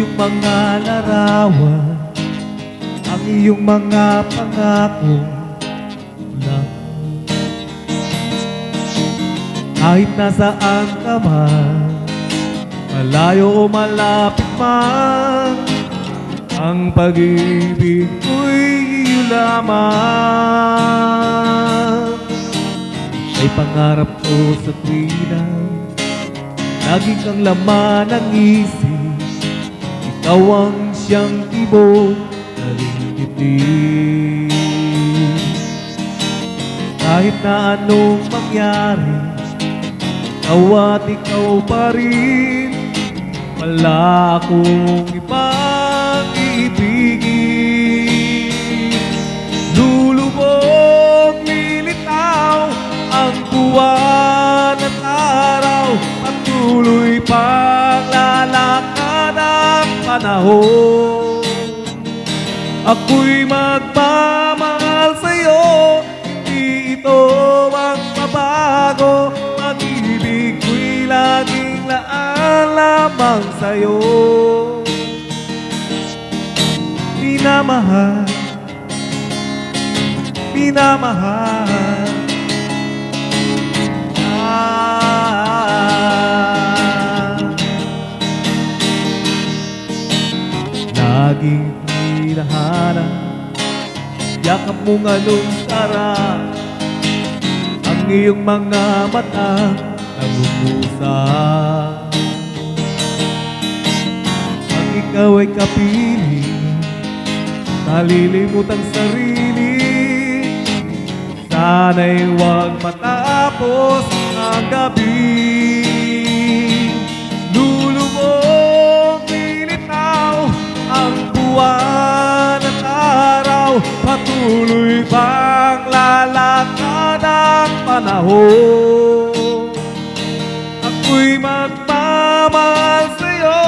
iyong mga larawan, ang iyong mga pangako lang. Kahit nasaan ka man, malayo o malapit man, ang pag-ibig ko'y iyo lamang. Ay pangarap ko sa tuwina, lagi kang laman ng isip. Ikaw ang siyang tibok na dibdib. Kahit na anong mangyari, ikaw at ikaw pa rin. Wala akong ibang iibigin. Lulubog, lilitaw ang buwan at araw, patuloy pang lalakad ang panahon. Ako'y magmamahal sa'yo, hindi ito ang mabago. Pag-ibig ko'y laging laan lamang sa'yo. Minamahal, minamahal, laging hinahanap, yakap mong anong sarap, ang iyong mga mata nag-uusap. Pag ikaw ay kapiling, nalilimot ang sarili, sana'y huwag matapos ang gabi. Lulubog, lilitaw ang buwan at araw, patuloy pang lalakad ang panahon. Ako'y magmamahal sa'yo,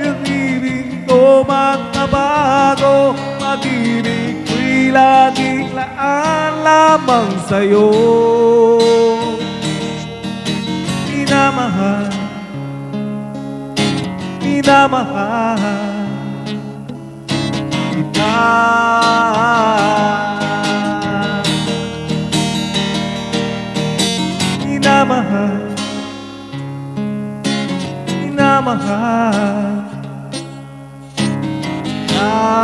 yung ibig ko magbabago. Pag-ibig ko'y laging laan lamang sa'yo. Minamahal, minamahal kita. Minamahal, minamahal kita.